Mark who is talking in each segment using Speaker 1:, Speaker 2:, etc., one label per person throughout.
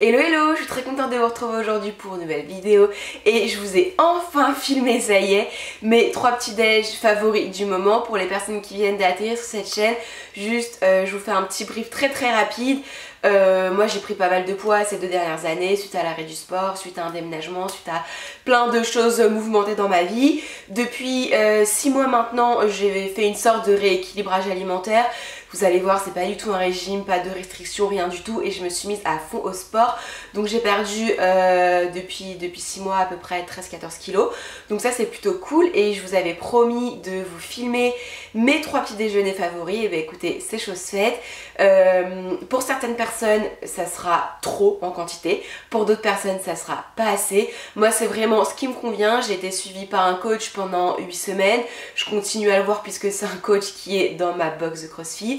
Speaker 1: Hello hello, je suis très contente de vous retrouver aujourd'hui pour une nouvelle vidéo et je vous ai enfin filmé, ça y est, mes 3 petits déj favoris du moment pour les personnes qui viennent d'atterrir sur cette chaîne. Juste, je vous fais un petit brief très rapide. Moi j'ai pris pas mal de poids ces 2 dernières années suite à l'arrêt du sport, suite à un déménagement, suite à plein de choses mouvementées dans ma vie. Depuis 6 mois maintenant, j'ai fait une sorte de rééquilibrage alimentaire. Vous allez voir, c'est pas du tout un régime, pas de restrictions, rien du tout, et je me suis mise à fond au sport. Donc j'ai perdu depuis 6 mois à peu près 13-14 kilos. Donc ça c'est plutôt cool, et je vous avais promis de vous filmer mes 3 petits déjeuners favoris. Et bien écoutez, c'est chose faite. Pour certaines personnes ça sera trop en quantité, pour d'autres personnes ça sera pas assez. Moi c'est vraiment ce qui me convient. J'ai été suivie par un coach pendant 8 semaines. Je continue à le voir puisque c'est un coach qui est dans ma box de CrossFit.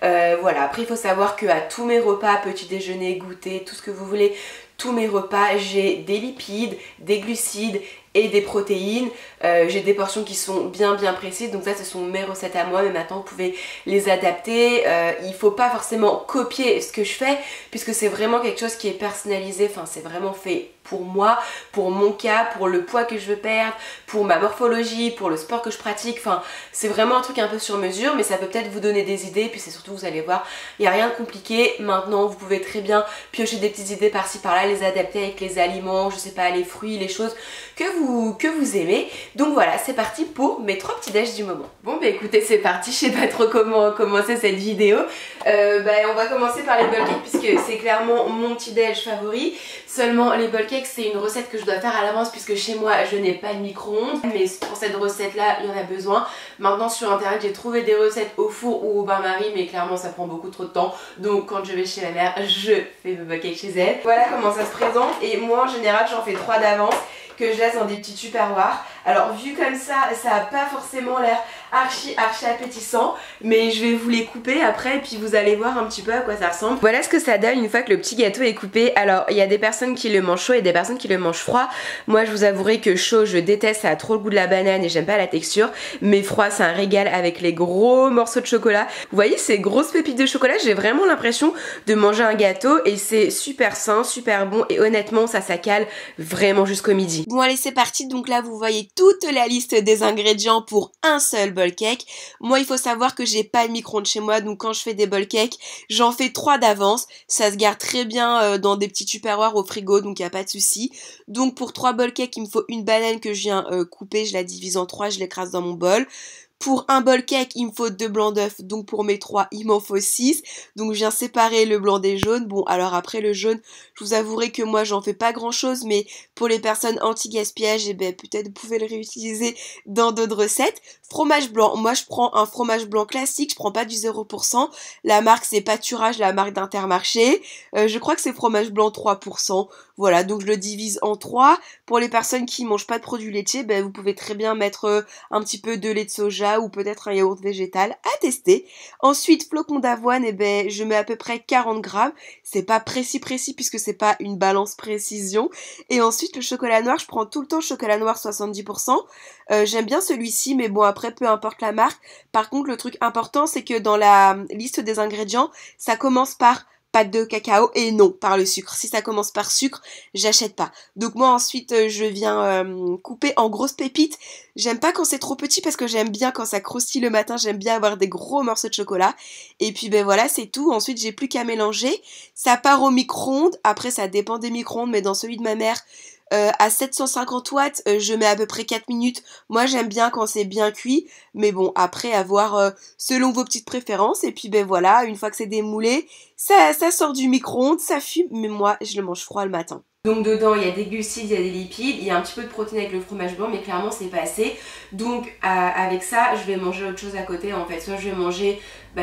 Speaker 1: Voilà, après il faut savoir que à tous mes repas, petit déjeuner, goûter, tout ce que vous voulez, tous mes repas, j'ai des lipides, des glucides et des protéines. J'ai des portions qui sont bien précises, donc ça ce sont mes recettes à moi, mais maintenant vous pouvez les adapter. Il faut pas forcément copier ce que je fais puisque c'est vraiment quelque chose qui est personnalisé, enfin c'est vraiment fait pour moi, pour mon cas, pour le poids que je veux perdre, pour ma morphologie, pour le sport que je pratique. Enfin c'est vraiment un truc un peu sur mesure, mais ça peut peut-être vous donner des idées. Puis c'est surtout, vous allez voir, il n'y a rien de compliqué. Maintenant vous pouvez très bien piocher des petites idées par-ci par-là, les adapter avec les aliments, je sais pas, les fruits, les choses que vous aimez. Donc voilà, c'est parti pour mes 3 petits déj du moment. Bon bah écoutez, c'est parti, je sais pas trop comment commencer cette vidéo. On va commencer par les bowl cakes puisque c'est clairement mon petit déj favori. Seulement les bowl cakes c'est une recette que je dois faire à l'avance puisque chez moi je n'ai pas de micro-ondes. Mais pour cette recette là il y en a besoin. Maintenant sur internet j'ai trouvé des recettes au four ou au bain-marie, mais clairement ça prend beaucoup trop de temps. Donc quand je vais chez ma mère, je fais mes bowl cakes chez elle. Voilà comment ça se présente, et moi en général j'en fais 3 d'avance que je laisse dans des petits tupperwares. Alors vu comme ça n'a pas forcément l'air archi appétissant, mais je vais vous les couper après et puis vous allez voir un petit peu à quoi ça ressemble. Voilà ce que ça donne une fois que le petit gâteau est coupé. Alors il y a des personnes qui le mangent chaud et des personnes qui le mangent froid. Moi je vous avouerai que chaud je déteste, ça a trop le goût de la banane et j'aime pas la texture, mais froid c'est un régal avec les gros morceaux de chocolat. Vous voyez ces grosses pépites de chocolat, j'ai vraiment l'impression de manger un gâteau et c'est super sain, super bon, et honnêtement ça cale vraiment jusqu'au midi. Bon allez c'est parti, donc là vous voyez toute la liste des ingrédients pour un seul bowl cake. Moi il faut savoir que j'ai pas de micro-ondes chez moi, donc quand je fais des bowl cakes j'en fais 3 d'avance. Ça se garde très bien dans des petits tupperwares au frigo, donc il n'y a pas de souci. Donc pour 3 bowl cakes il me faut une banane que je viens couper, je la divise en 3, je l'écrase dans mon bol. Pour un bowl cake, il me faut 2 blancs d'œufs, donc pour mes 3, il m'en faut 6. Donc je viens séparer le blanc des jaunes. Bon, alors après le jaune, je vous avouerai que moi j'en fais pas grand chose, mais pour les personnes anti-gaspillage, eh ben, peut-être vous pouvez le réutiliser dans d'autres recettes. Fromage blanc, moi je prends un fromage blanc classique, je prends pas du 0%. La marque c'est Pâturage, la marque d'Intermarché. Je crois que c'est fromage blanc 3%. Voilà, donc je le divise en 3. Pour les personnes qui mangent pas de produits laitiers, ben, vous pouvez très bien mettre un petit peu de lait de soja ou peut-être un yaourt végétal, à tester. Ensuite, flocons d'avoine, et ben je mets à peu près 40 grammes. C'est pas précis puisque c'est pas une balance précision. Et ensuite, le chocolat noir, je prends tout le temps chocolat noir 70%. J'aime bien celui-ci, mais bon après peu importe la marque. Par contre, le truc important, c'est que dans la liste des ingrédients, ça commence par pâte de cacao et non par le sucre. Si ça commence par sucre, j'achète pas. Donc moi ensuite je viens couper en grosses pépites. J'aime pas quand c'est trop petit parce que j'aime bien quand ça croustille le matin, j'aime bien avoir des gros morceaux de chocolat. Et puis ben voilà, c'est tout. Ensuite j'ai plus qu'à mélanger. Ça part au micro-ondes. Après ça dépend des micro-ondes, mais dans celui de ma mère, à 750 watts, je mets à peu près 4 minutes. Moi j'aime bien quand c'est bien cuit, mais bon après à voir selon vos petites préférences. Et puis ben voilà, une fois que c'est démoulé, ça sort du micro-ondes, ça fume, mais moi je le mange froid le matin. Donc dedans il y a des glucides, il y a des lipides, il y a un petit peu de protéines avec le fromage blanc, mais clairement c'est pas assez. Donc avec ça je vais manger autre chose à côté en fait. Soit je vais manger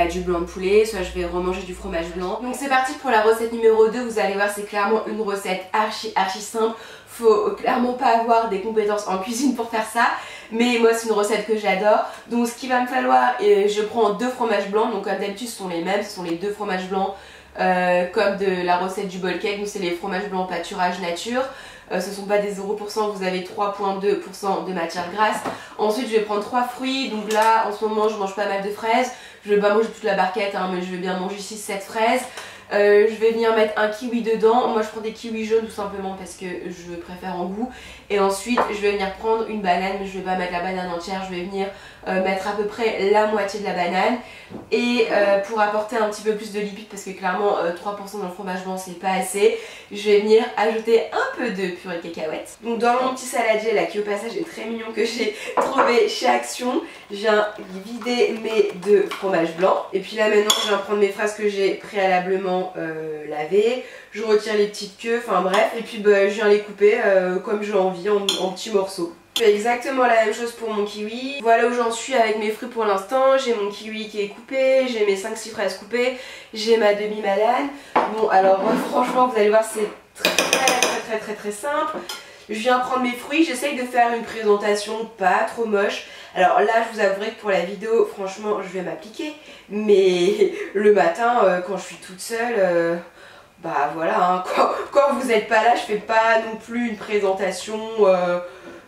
Speaker 1: du blanc de poulet, soit je vais remanger du fromage blanc. Donc c'est parti pour la recette numéro 2, vous allez voir c'est clairement une recette archi simple. Faut clairement pas avoir des compétences en cuisine pour faire ça, mais moi c'est une recette que j'adore. Donc ce qu'il va me falloir, je prends 2 fromages blancs, donc comme d'habitude ce sont les mêmes, ce sont les 2 fromages blancs comme de la recette du bowl cake. Donc c'est les fromages blancs Pâturage nature. Ce sont pas des 0%, vous avez 3,2% de matière grasse. Ensuite je vais prendre 3 fruits, donc là en ce moment je mange pas mal de fraises. Je vais pas manger toute la barquette hein, mais je vais bien manger 6-7 fraises. Je vais venir mettre un kiwi dedans. Moi je prends des kiwis jaunes tout simplement parce que je préfère en goût. Et ensuite je vais venir prendre une banane, mais je vais pas mettre la banane entière, je vais venir mettre à peu près la moitié de la banane. Et pour apporter un petit peu plus de lipides, parce que clairement 3% dans le fromage blanc c'est pas assez, je vais venir ajouter un peu de purée de cacahuètes. Donc dans mon petit saladier là qui au passage est très mignon, que j'ai trouvé chez Action, je viens vider mes 2 fromages blancs. Et puis là maintenant je viens prendre mes fraises que j'ai préalablement lavées, je retire les petites queues, enfin bref, et puis bah, je viens les couper comme j'ai envie en petits morceaux. Je fais exactement la même chose pour mon kiwi. Voilà où j'en suis avec mes fruits pour l'instant. J'ai mon kiwi qui est coupé, j'ai mes 5-6 fraises coupées, j'ai ma demi-banane. Bon alors franchement vous allez voir c'est très simple. Je viens prendre mes fruits, j'essaye de faire une présentation pas trop moche. Alors là je vous avouerai que pour la vidéo franchement je vais m'appliquer. Mais le matin quand je suis toute seule... bah voilà, hein, quand vous n'êtes pas là, je fais pas non plus une présentation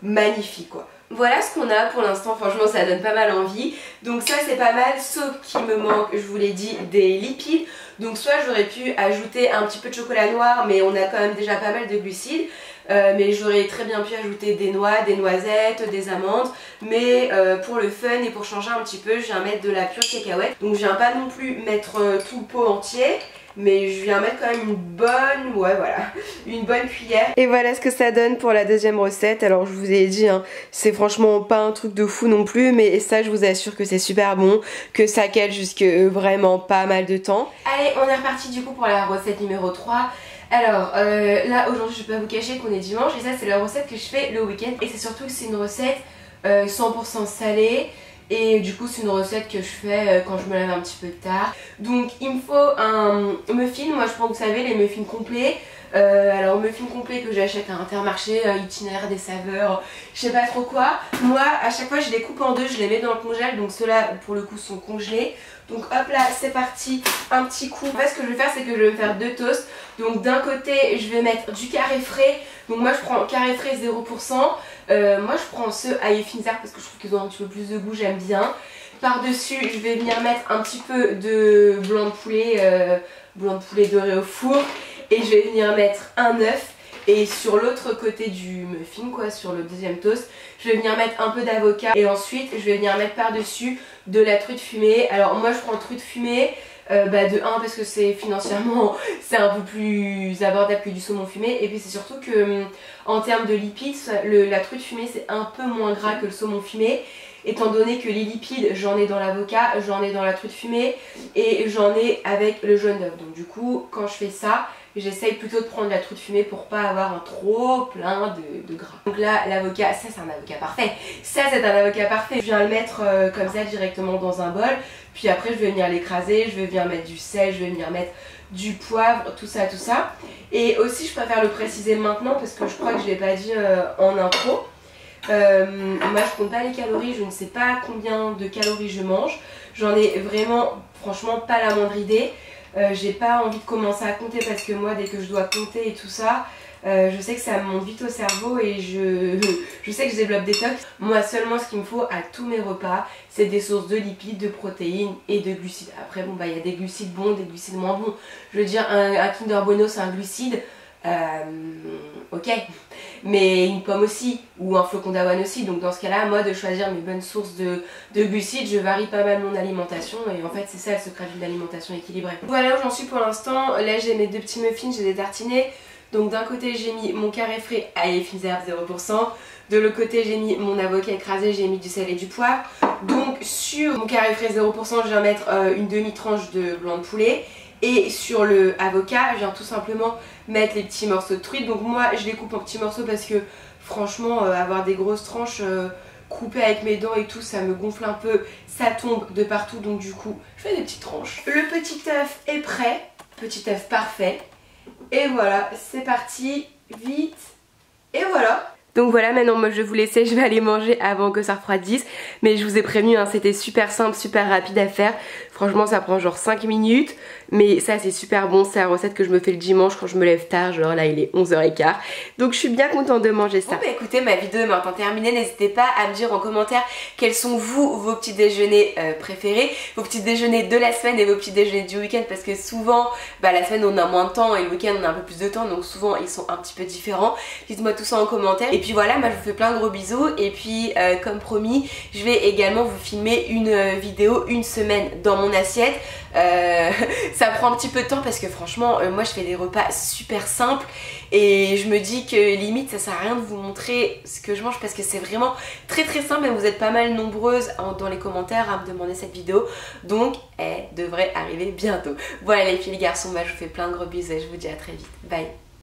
Speaker 1: magnifique quoi. Voilà ce qu'on a pour l'instant, franchement ça donne pas mal envie. Donc ça c'est pas mal, sauf qu'il me manque, je vous l'ai dit, des lipides. Donc soit j'aurais pu ajouter un petit peu de chocolat noir, mais on a quand même déjà pas mal de glucides. Mais j'aurais très bien pu ajouter des noix, des noisettes, des amandes. Mais pour le fun et pour changer un petit peu, je viens mettre de la pure cacahuète. Donc je viens pas non plus mettre tout le pot entier, mais je viens mettre quand même une bonne, ouais voilà, une bonne cuillère. Et voilà ce que ça donne pour la deuxième recette. Alors je vous ai dit, hein, c'est franchement pas un truc de fou non plus, mais ça je vous assure que c'est super bon, que ça cale jusque vraiment pas mal de temps. Allez, on est reparti du coup pour la recette numéro 3. Alors là aujourd'hui je vais pas vous cacher qu'on est dimanche et ça c'est la recette que je fais le week-end. Et c'est surtout que c'est une recette 100% salée. Et du coup c'est une recette que je fais quand je me lève un petit peu tard. Donc il me faut un muffin, moi je prends vous savez les muffins complets. Alors muffin complet que j'achète à Intermarché, itinéraire des saveurs, je sais pas trop quoi. Moi à chaque fois je les coupe en deux, je les mets dans le congèle, donc ceux-là pour le coup sont congelés. Donc hop là c'est parti, un petit coup. En fait ce que je vais faire c'est que je vais me faire 2 toasts. Donc d'un côté je vais mettre du carré frais, donc moi je prends carré frais 0%. Moi je prends ceux à Finzer parce que je trouve qu'ils ont un petit peu plus de goût, j'aime bien. Par dessus je vais venir mettre un petit peu de blanc de poulet doré au four. Et je vais venir mettre un œuf. Et sur l'autre côté du muffin, quoi, sur le deuxième toast, je vais venir mettre un peu d'avocat. Et ensuite je vais venir mettre par dessus de la truite fumée. Alors moi je prends truite fumée de 1 parce que c'est financièrement c'est un peu plus abordable que du saumon fumé. Et puis c'est surtout que en termes de lipides, la truite fumée c'est un peu moins gras que le saumon fumé. Étant donné que les lipides j'en ai dans l'avocat, j'en ai dans la truite fumée et j'en ai avec le jaune d'œuf. Donc du coup quand je fais ça, j'essaye plutôt de prendre la truite fumée pour pas avoir un trop plein de gras. Donc là l'avocat, ça c'est un avocat parfait. Ça c'est un avocat parfait. Je viens le mettre comme ça directement dans un bol. Puis après je vais venir l'écraser, je vais venir mettre du sel, je vais venir mettre du poivre, tout ça. Et aussi je préfère le préciser maintenant parce que je crois que je l'ai pas dit en intro. Moi je compte pas les calories, je ne sais pas combien de calories je mange. J'en ai vraiment franchement pas la moindre idée. J'ai pas envie de commencer à compter parce que moi dès que je dois compter et tout ça, je sais que ça me monte vite au cerveau et je sais que je développe des tocs. Moi seulement ce qu'il me faut à tous mes repas c'est des sources de lipides, de protéines et de glucides. Après bon bah il y a des glucides bons, des glucides moins bons. Je veux dire un Kinder Bueno c'est un glucide. Ok, mais une pomme aussi ou un flocon d'avoine aussi, donc dans ce cas là moi de choisir mes bonnes sources de glucides, je varie pas mal mon alimentation et en fait c'est ça le secret d'une alimentation équilibrée. Voilà où j'en suis pour l'instant. Là j'ai mes 2 petits muffins, j'ai des tartinés. Donc d'un côté j'ai mis mon carré frais à Finzer 0%, de l'autre côté j'ai mis mon avocat écrasé, j'ai mis du sel et du poivre. Donc sur mon carré frais 0% je viens mettre une demi-tranche de blanc de poulet. Et sur le avocat, je viens tout simplement mettre les petits morceaux de truite. Donc moi, je les coupe en petits morceaux parce que franchement, avoir des grosses tranches coupées avec mes dents et tout, ça me gonfle un peu. Ça tombe de partout, donc du coup, je fais des petites tranches. Le petit œuf est prêt. Petit œuf parfait. Et voilà, c'est parti. Vite. Et voilà. Donc voilà, maintenant moi je vais vous laisser, je vais aller manger avant que ça refroidisse. Mais je vous ai prévenu, hein, c'était super simple, super rapide à faire. Franchement ça prend genre 5 minutes. Mais ça c'est super bon, c'est la recette que je me fais le dimanche quand je me lève tard. Genre là il est 11h15. Donc je suis bien contente de manger ça. Bon bah écoutez, ma vidéo est maintenant terminée. N'hésitez pas à me dire en commentaire quels sont vos petits déjeuners préférés. Vos petits déjeuners de la semaine et vos petits déjeuners du week-end. Parce que souvent, bah, la semaine on a moins de temps et le week-end on a un peu plus de temps. Donc souvent ils sont un petit peu différents. Dites-moi tout ça en commentaire. Et puis voilà, moi je vous fais plein de gros bisous. Et puis comme promis, je vais également vous filmer une vidéo une semaine dans mon assiette. Ça prend un petit peu de temps parce que franchement moi je fais des repas super simples et je me dis que limite ça sert à rien de vous montrer ce que je mange parce que c'est vraiment très simple et vous êtes pas mal nombreuses dans les commentaires à me demander cette vidéo, donc elle devrait arriver bientôt. Voilà les filles, les garçons, bah, je vous fais plein de gros bisous et je vous dis à très vite, bye.